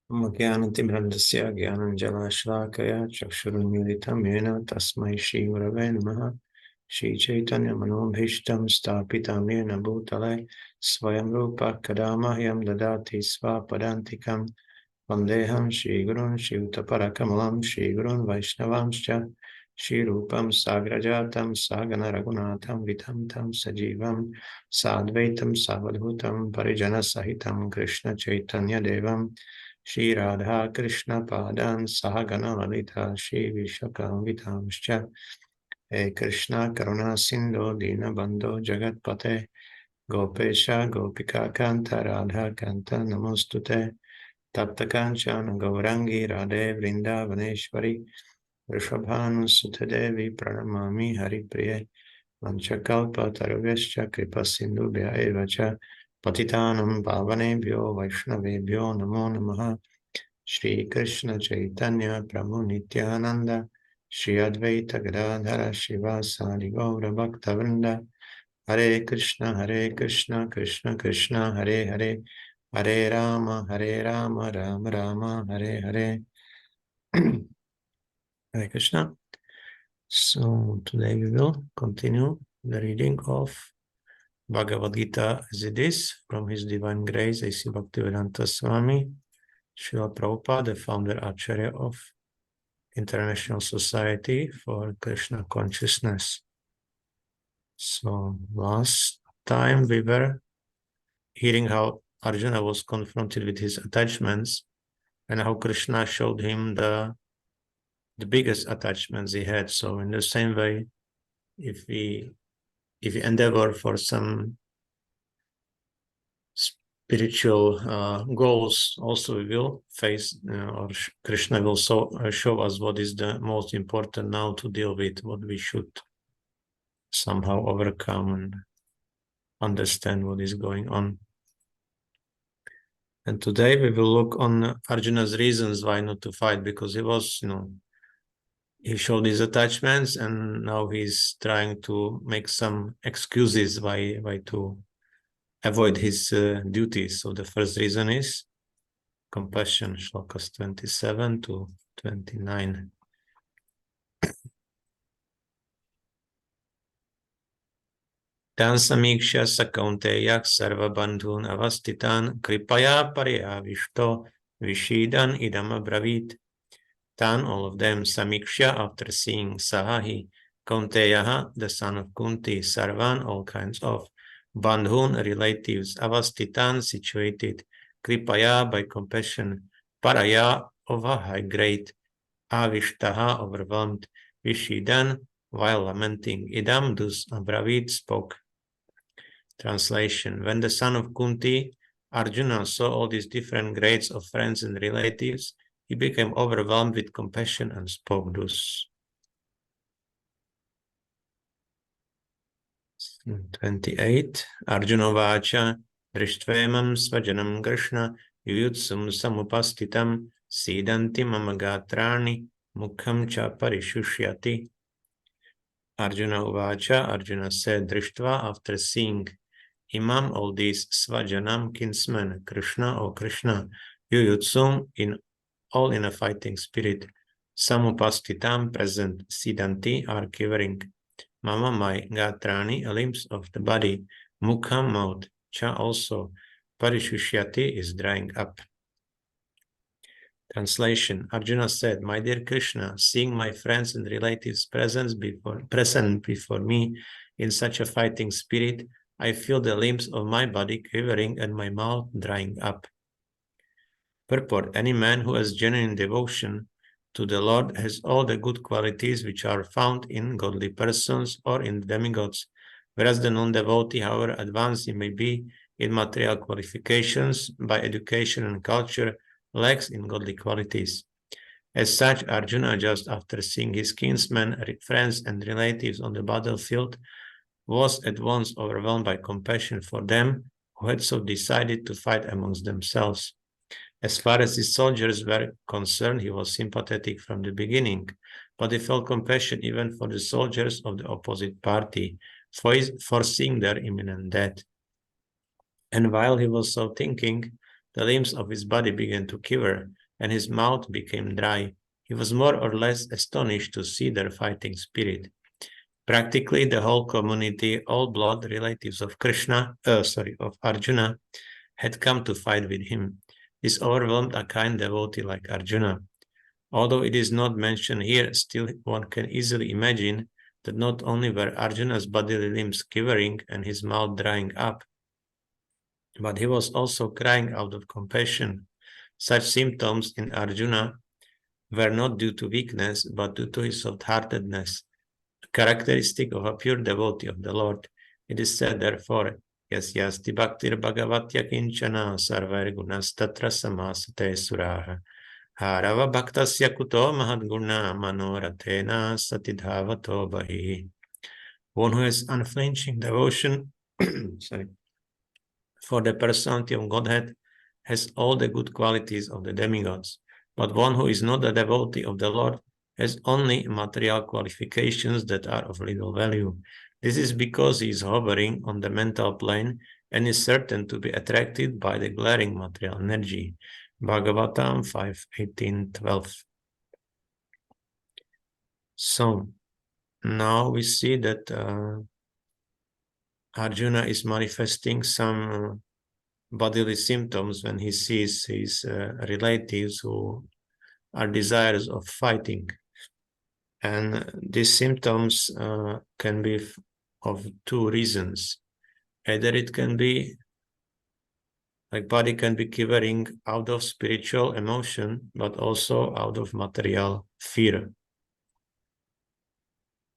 Mukyanantimrandasya Gyananjala-shlakaya Chakshurunmilitam Yena Tasmai Shri Gurave Namaha Shri Chaitanya Manobhishtam Stapitam Yena Bhutale Swayam Rupa Kadamahyam Dadati Svapadantikam Vandeham Shri Gurun Shri Utaparakamalam Shri Gurun Vaishnavamscha Shri Rupam Sagrajatam Sagana Ragunatam Vitam Tam Sajivam Sadvaitam Savadhutam Parijana Sahitam Krishna Chaitanya Devam Shri Radha Krishna Padan Sahagana Lalita Shri Vishakam Vitamscha He Krishna Karuna Sindhu Dina Bandho Jagatpate Gopesha Gopika Kanta Radha Kanta Namostute Tapta Kanchana Gaurangi Radhe Vrindavaneshwari Vrishabhanu Sutadevi Pranamami Hari Priye Vanchakalpa Taruvescha Kripa Sindhu Bhya Patitanam Pavanebhyo Vaishnavebhyo Namo Namaha Shri Krishna Chaitanya Prabhu Nityananda Shri Advaita Gadadhara Shiva Sadi Gaura Bhakta Vrinda Hare Krishna Krishna Krishna Hare Hare Hare Rama Rama Rama Hare Hare Hare Krishna. So today we will continue the reading of Bhagavad-gītā as it is from His Divine Grace A.C. Bhaktivedanta Swami Prabhupāda, the founder-ācārya of International Society for Krishna Consciousness. So last time we were hearing how Arjuna was confronted with his attachments and how Krishna showed him the biggest attachments he had. So in the same way, if we endeavor for some spiritual goals, also we will face, or Krishna will show us what is the most important now to deal with, what we should somehow overcome and understand what is going on. And today we will look on Arjuna's reasons why not to fight, because he was, he showed his attachments and now he's trying to make some excuses why to avoid his duties. So the first reason is compassion, Shlokas 27 to 29. Tan samiksha sakaunteyak sarva bandhun avastitan kripaya pariyavishto vishidan idam abravit. Tan, all of them, samiksha, after seeing Sahahi, Kaunteyaha, the son of Kunti, Sarvan, all kinds of bandhun, relatives, avastitan, situated, kripaya, by compassion, paraya, of a high grade, avishtaha, overwhelmed, vishidan, while lamenting, idam, dus, abravit, spoke. Translation: when the son of Kunti, Arjuna, saw all these different grades of friends and relatives, he became overwhelmed with compassion and spoke thus. 28. Arjuna vacha drishtvemam svajanam Krishna yutsum samupastitam sidanti mamagatrani mukham cha parishushyati. Arjuna vacha, Arjuna said, drishtva, after seeing imam, all these svajanam, kinsmen, Krishna, O Krishna, yutsum, all in a fighting spirit, samupastitam, present, sidanti, are quivering, mama, my, gatrani, limbs of the body, mukham, mouth, cha, also, parishushyati, is drying up. Translation: Arjuna said, my dear Krishna, seeing my friends and relatives present before me in such a fighting spirit, I feel the limbs of my body quivering and my mouth drying up. Purport: any man who has genuine devotion to the Lord has all the good qualities which are found in godly persons or in demigods, whereas the non-devotee, however advanced he may be in material qualifications, by education and culture, lacks in godly qualities. As such, Arjuna, just after seeing his kinsmen, friends, and relatives on the battlefield, was at once overwhelmed by compassion for them who had so decided to fight amongst themselves. As far as his soldiers were concerned, he was sympathetic from the beginning, but he felt compassion even for the soldiers of the opposite party, foreseeing their imminent death. And while he was so thinking, the limbs of his body began to quiver, and his mouth became dry. He was more or less astonished to see their fighting spirit. Practically the whole community, all blood relatives of Arjuna, had come to fight with him. This overwhelmed a kind devotee like Arjuna. Although it is not mentioned here, still one can easily imagine that not only were Arjuna's bodily limbs quivering and his mouth drying up, but he was also crying out of compassion. Such symptoms in Arjuna were not due to weakness, but due to his soft-heartedness, a characteristic of a pure devotee of the Lord. It is said, therefore, Yasyasti bhaktir bhagavatya kinchana sarvair gunas tatra samasate suraha. Harava bhaktasya kuto mahadguna manorathena satidhavato bahi. One who has unflinching devotion for the personality of Godhead has all the good qualities of the demigods. But one who is not a devotee of the Lord has only material qualifications that are of little value. This is because he is hovering on the mental plane and is certain to be attracted by the glaring material energy. Bhagavatam 5:18-12. So now we see that Arjuna is manifesting some bodily symptoms when he sees his relatives who are desirous of fighting. And these symptoms can be of two reasons. Either it can be like body can be quivering out of spiritual emotion, but also out of material fear.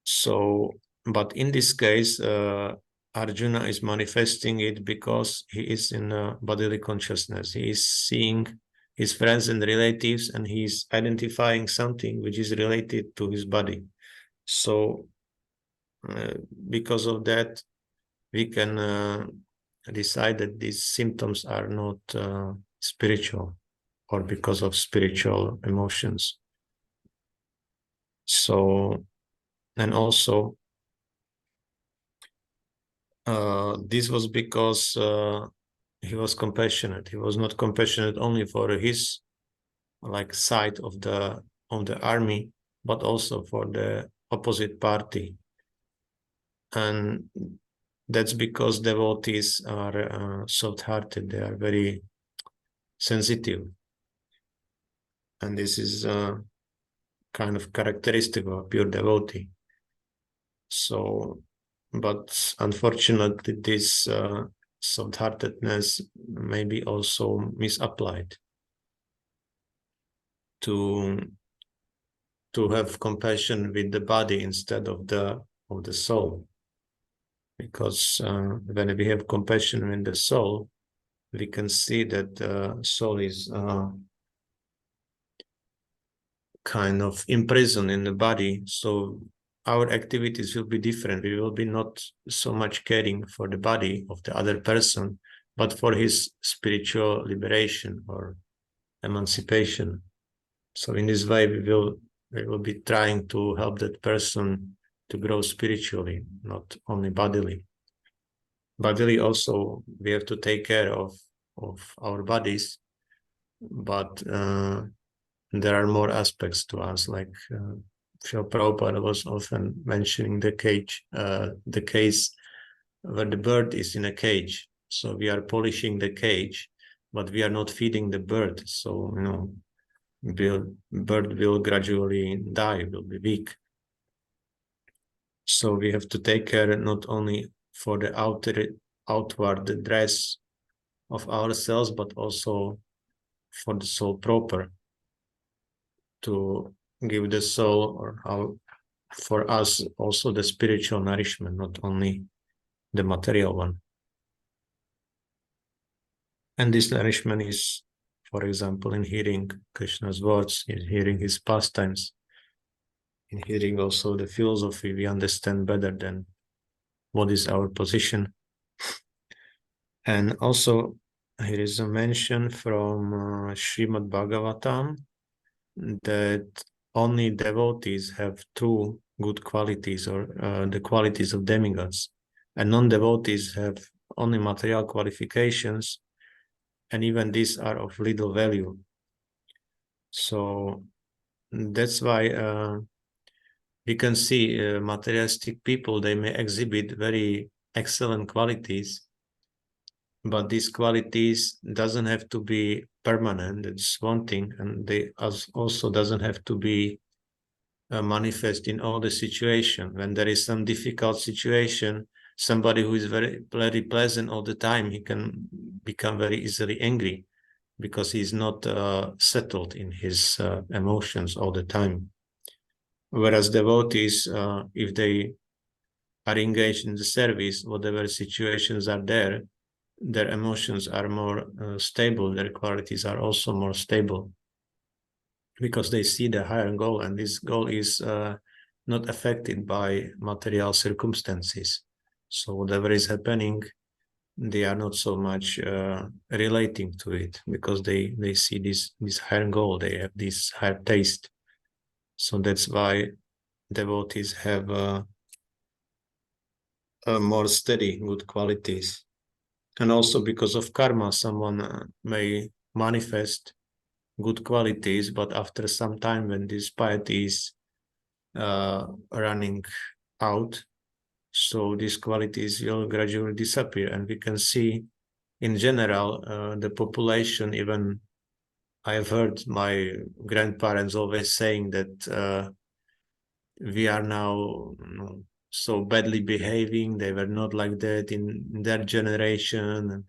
So, but in this case, Arjuna is manifesting it because he is in a bodily consciousness. He is seeing his friends and relatives, and he is identifying something which is related to his body. So, because of that, we can decide that these symptoms are not spiritual or because of spiritual emotions. So, and also, this was because he was compassionate. He was not compassionate only for his side of the army, but also for the opposite party. And that's because devotees are soft-hearted. They are very sensitive. And this is a kind of characteristic of a pure devotee. So, but unfortunately, this soft-heartedness may be also misapplied to have compassion with the body instead of the soul. Because when we have compassion with the soul, we can see that the soul is kind of imprisoned in the body. So our activities will be different. We will be not so much caring for the body of the other person, but for his spiritual liberation or emancipation. So in this way, we will be trying to help that person to grow spiritually, not only bodily. Bodily also, we have to take care of our bodies, but there are more aspects to us, like Srila Prabhupada was often mentioning the case where the bird is in a cage. So we are polishing the cage, but we are not feeding the bird. So, bird will gradually die, will be weak. So we have to take care not only for the outward dress of ourselves, but also for the soul proper, to give the soul for us also the spiritual nourishment, not only the material one. And this nourishment is, for example, in hearing Krishna's words, in hearing his pastimes, in hearing also the philosophy, we understand better than what is our position. And also, here is a mention from Srimad Bhagavatam that only devotees have true good qualities, or the qualities of demigods, and non-devotees have only material qualifications, and even these are of little value. So that's why we can see materialistic people, they may exhibit very excellent qualities, but these qualities doesn't have to be permanent. It's one thing, and they also doesn't have to be manifest in all the situation. When there is some difficult situation, somebody who is very pleasant all the time, he can become very easily angry because he's not settled in his emotions all the time. Whereas devotees, if they are engaged in the service, whatever situations are there, their emotions are more stable, their qualities are also more stable, because they see the higher goal, and this goal is not affected by material circumstances. So whatever is happening, they are not so much relating to it, because they see this higher goal, they have this higher taste. So that's why devotees have more steady, good qualities. And also because of karma, someone may manifest good qualities, but after some time, when this piety is running out, so these qualities will gradually disappear. And we can see in general the population, even I've heard my grandparents always saying that we are now so badly behaving, they were not like that in their generation,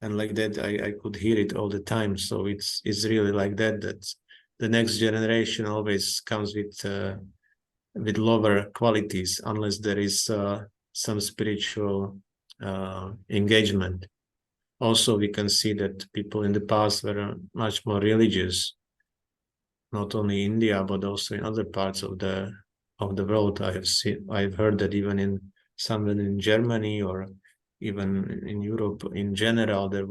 and like that. I could hear it all the time. So it's really like that the next generation always comes with lower qualities, unless there is some spiritual engagement. Also, we can see that people in the past were much more religious, not only in India, but also in other parts of the world. I've heard that even somewhere in Germany, or even in Europe in general, the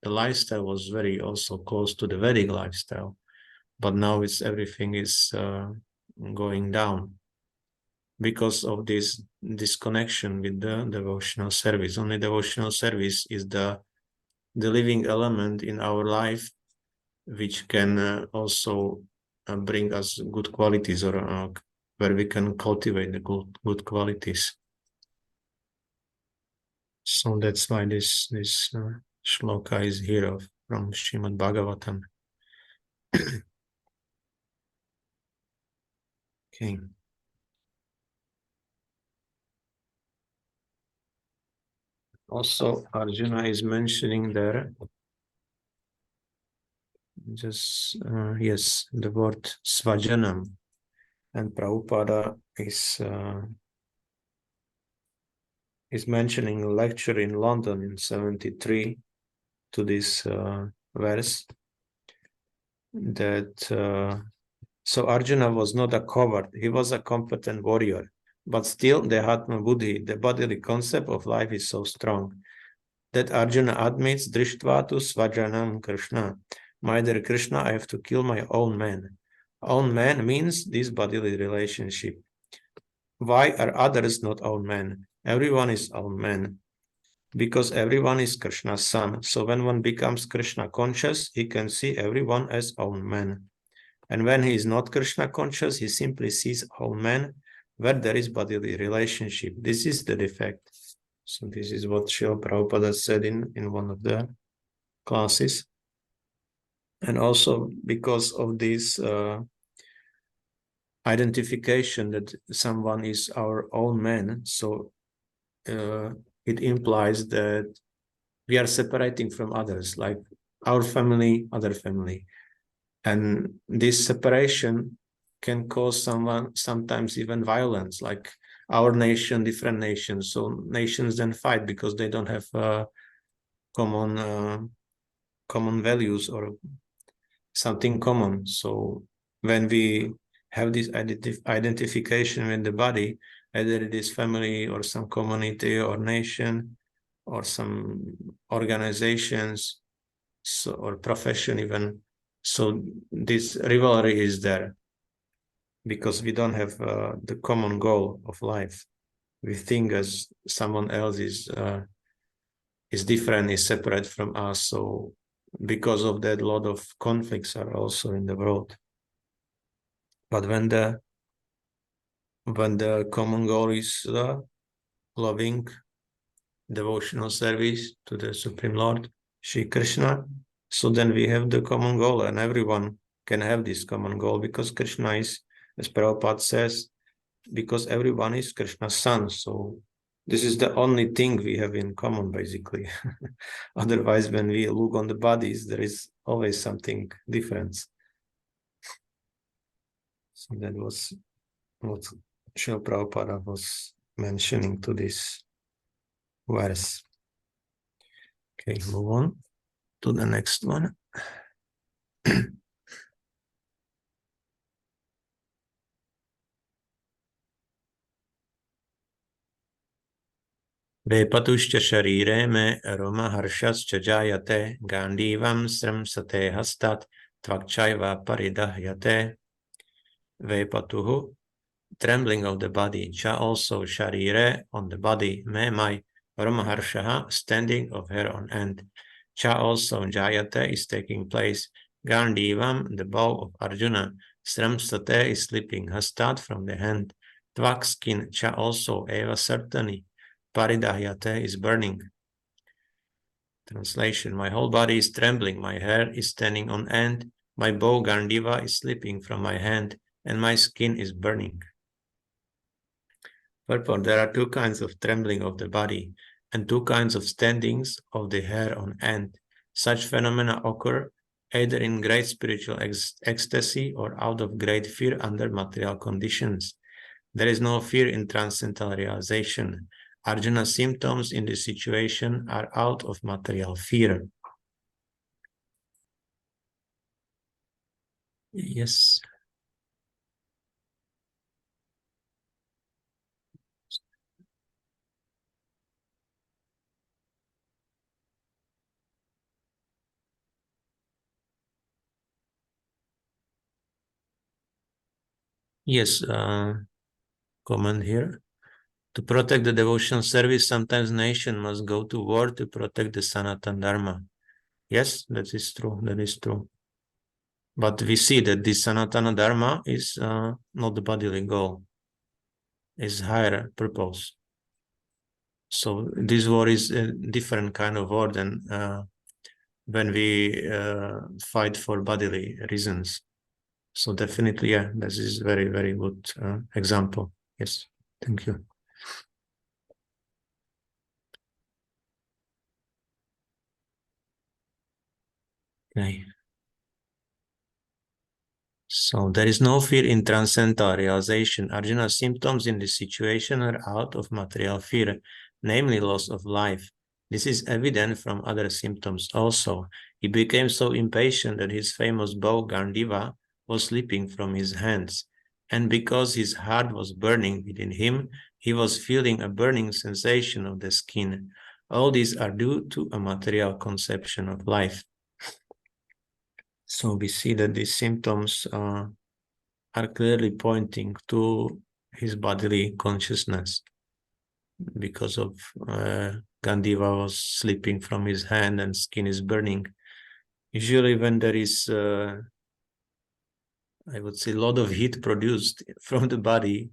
lifestyle was very also close to the Vedic lifestyle. But now everything is going down because of this disconnection with the devotional service. Only devotional service is the living element in our life, which can also bring us good qualities, or where we can cultivate the good qualities. So that's why this shloka is here from Srimad Bhagavatam. Okay. Also, Arjuna is mentioning there just yes, the word svajanam, and Prabhupada is mentioning a lecture in London in 73 to this verse, that so Arjuna was not a coward, he was a competent warrior, but still the Atma Buddhi, the bodily concept of life, is so strong that Arjuna admits Drishtva Svajanam Krishna. My dear Krishna, I have to kill my own man. Own man means this bodily relationship. Why are others not own man? Everyone is own man, because everyone is Krishna's son. So when one becomes Krishna conscious, he can see everyone as own man. And when he is not Krishna conscious, he simply sees own man where there is bodily relationship. This is the defect. So this is what Srila Prabhupada said in one of the classes. And also because of this identification that someone is our own man, so it implies that we are separating from others, like our family, other family. And this separation can cause sometimes even violence, like our nation, different nations. So nations then fight because they don't have common values or something common. So when we have this identification with the body, either it is family or some community or nation or some organizations, so, or profession even, so this rivalry is there because we don't have the common goal of life. We think as someone else is is different, is separate from us. So because of that, a lot of conflicts are also in the world. But when the common goal is loving devotional service to the Supreme Lord, Shri Krishna, so then we have the common goal, and everyone can have this common goal, because Krishna is, as Prabhupada says, because everyone is Krishna's son. So this is the only thing we have in common, basically. Otherwise, when we look on the bodies, there is always something different. So that was what Srila Prabhupada was mentioning to this verse. Okay, move on to the next one. Vepatuscha sharire me aroma harshascha jayate gandivam sramsate hastat tvakchaiva paridahyate. Vepatuhu, trembling of the body, cha also sharire, on the body, me my aroma harshaha, standing of hair on end. Cha also jayate is taking place. Gandivam, the bow of Arjuna. Sramsate is slipping, hastat from the hand. Tvak skin, cha also eva certainly. Paridahyate is burning. Translation: my whole body is trembling, my hair is standing on end, my bow Gandiva is slipping from my hand, and my skin is burning. Purport: there are two kinds of trembling of the body, and two kinds of standings of the hair on end. Such phenomena occur either in great spiritual ecstasy or out of great fear under material conditions. There is no fear in transcendental realization. Arjuna's symptoms in this situation are out of material fear. Yes. Yes, comment here. To protect the devotional service, sometimes nation must go to war to protect the Sanatana Dharma. Yes, that is true. That is true. But we see that this Sanatana Dharma is not the bodily goal. It's higher purpose. So this war is a different kind of war than when we fight for bodily reasons. So definitely, yeah, this is very, very good example. Yes, thank you. Okay. So there is no fear in transcendental realization. Arjuna's symptoms in this situation are out of material fear, namely loss of life. This is evident from other symptoms also. He became so impatient that his famous bow Gandiva was slipping from his hands. And because his heart was burning within him, he was feeling a burning sensation of the skin. All these are due to a material conception of life. So we see that these symptoms are clearly pointing to his bodily consciousness, because of Gandiva was slipping from his hand and skin is burning. Usually when there is, I would say, a lot of heat produced from the body,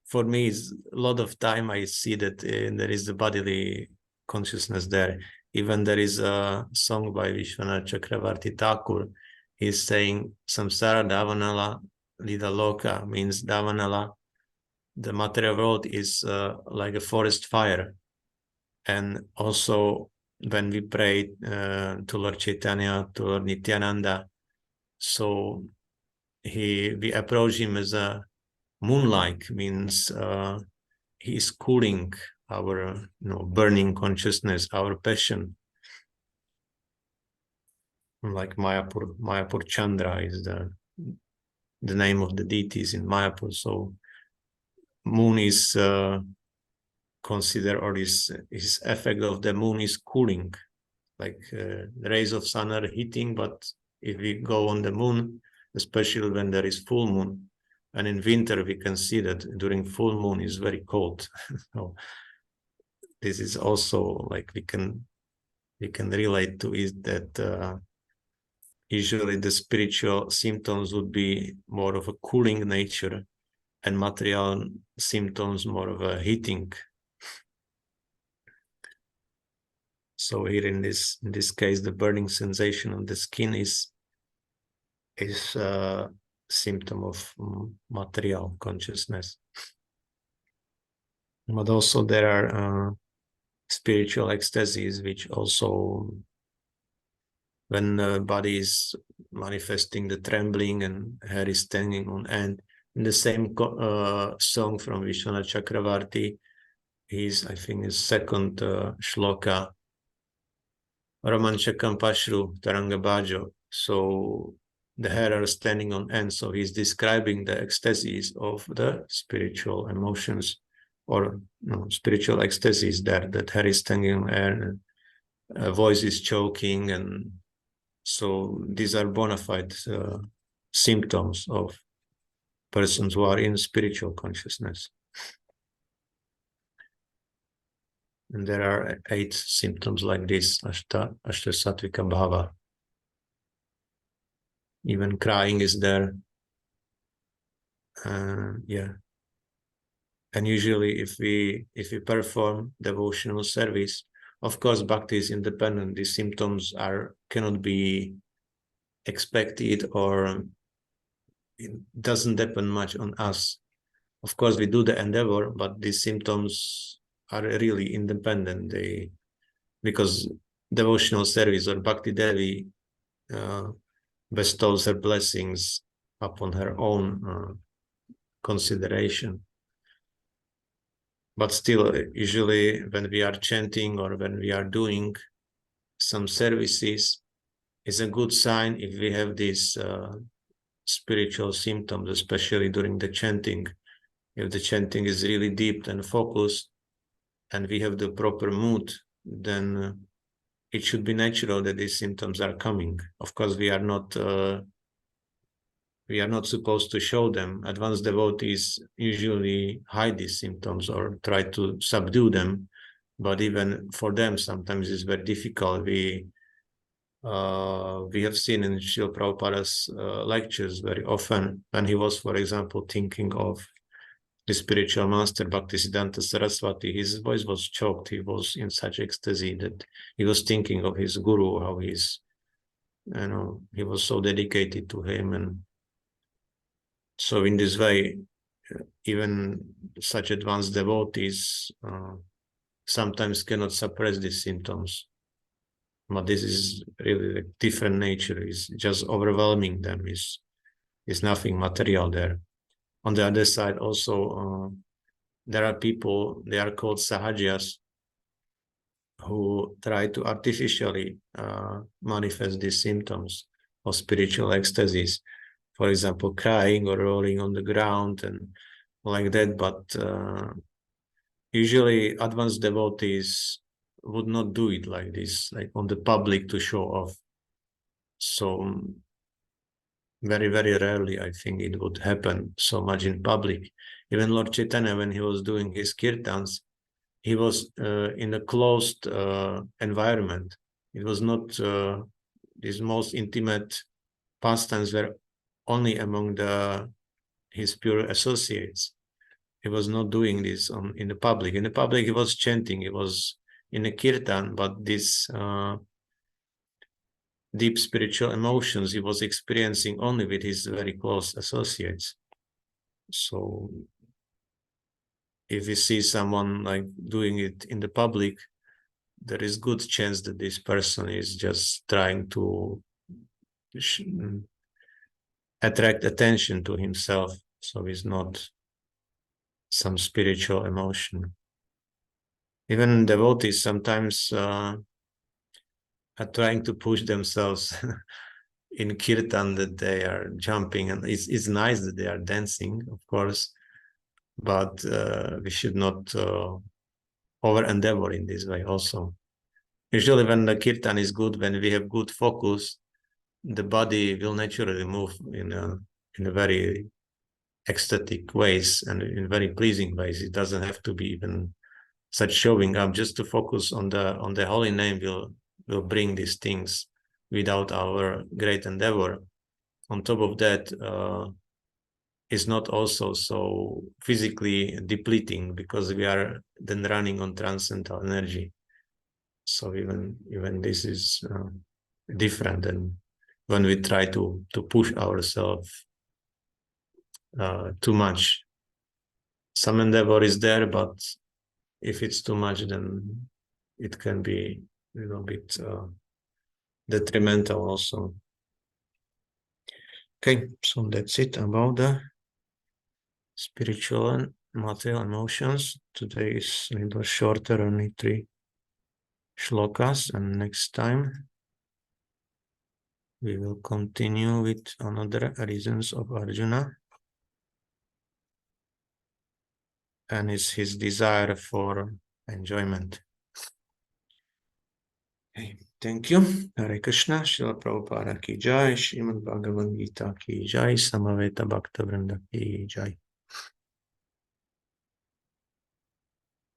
for me, it's a lot of time I see that there is the bodily consciousness there. Even there is a song by Vishwanath Chakravarti Thakur. He's saying, Samsara Davanala Lida Loka, means Davanala, the material world is like a forest fire. And also when we pray to Lord Chaitanya, to Lord Nityananda, so we approach him as a moonlight, means he is cooling our burning consciousness, our passion. Like Mayapur Chandra is the name of the deities in Mayapur. So moon is considered, or his effect of the moon is cooling, like the rays of sun are heating, but if we go on the moon, especially when there is full moon, and in winter we can see that during full moon is very cold. So this is also like we can we can relate to is that usually the spiritual symptoms would be more of a cooling nature, and material symptoms more of a heating. So here in this case, the burning sensation on the skin is a symptom of material consciousness. But also there are spiritual ecstasies, which also, when the body is manifesting the trembling and hair is standing on end. In the same song from Vishwanath Chakravarti, I think his second shloka, Romanchakam Pashru Taranga Bhajo. So the hair are standing on end. So he's describing the ecstasies of the spiritual emotions, or spiritual ecstasies that hair is standing on air, and voice is choking, and so these are bona fide symptoms of persons who are in spiritual consciousness. And there are 8 symptoms like this, Ashta Sattvika Bhava. Even crying is there. Yeah. And usually if we perform devotional service, of course, bhakti is independent. These symptoms cannot be expected, or it doesn't depend much on us. Of course, we do the endeavor, but these symptoms are really independent. Because devotional service or Bhakti Devi bestows her blessings upon her own consideration. But still, usually when we are chanting or when we are doing some services, it's a good sign if we have these spiritual symptoms, especially during the chanting. If the chanting is really deep and focused, and we have the proper mood, then it should be natural that these symptoms are coming. Of course, we are not supposed to show them. Advanced devotees usually hide these symptoms or try to subdue them, but even for them, sometimes it's very difficult. We have seen in Srila Prabhupada's lectures very often, when he was, for example, thinking of the spiritual master Bhaktivedanta Saraswati, his voice was choked. He was in such ecstasy that he was thinking of his guru, how he was so dedicated to him. And so in this way, even such advanced devotees sometimes cannot suppress these symptoms. But this is really a different nature. It's just overwhelming them. Is nothing material there. On the other side, also, there are people, they are called sahajas, who try to artificially manifest these symptoms of spiritual ecstasies. For example, crying or rolling on the ground and like that. But usually advanced devotees would not do it like this, like on the public to show off. So very, very rarely, I think, it would happen so much in public. Even Lord Chaitanya, when he was doing his kirtans, he was in a closed environment. It was not these most intimate pastimes were only among his pure associates. He was not doing this in the public. In the public, he was chanting. He was in a kirtan, but this deep spiritual emotions he was experiencing only with his very close associates. So if we see someone like doing it in the public, there is good chance that this person is just trying to attract attention to himself. So it's not some spiritual emotion. Even devotees sometimes are trying to push themselves in kirtan, that they are jumping, and it's nice that they are dancing, of course, but we should not over endeavor in this way also. Usually when the kirtan is good, when we have good focus, the body will naturally move in a very ecstatic ways and in very pleasing ways. It doesn't have to be even such showing up. Just to focus on the holy name will will bring these things without our great endeavor. On top of that, is not also so physically depleting, because we are then running on transcendental energy. So even this is different than when we try to push ourselves too much. Some endeavor is there, but if it's too much, then it can be a little bit detrimental also. Okay, so that's it about the spiritual and material emotions. Today is a little shorter, only 3 shlokas, and next time we will continue with another reasons of Arjuna, and it's his desire for enjoyment. Okay, thank you. Hare Krishna, Śrīla Prabhupāda ki jai, Śrīmad Bhagavad-gītā ki jai, Samaveta Bhaktivedanta ki jai.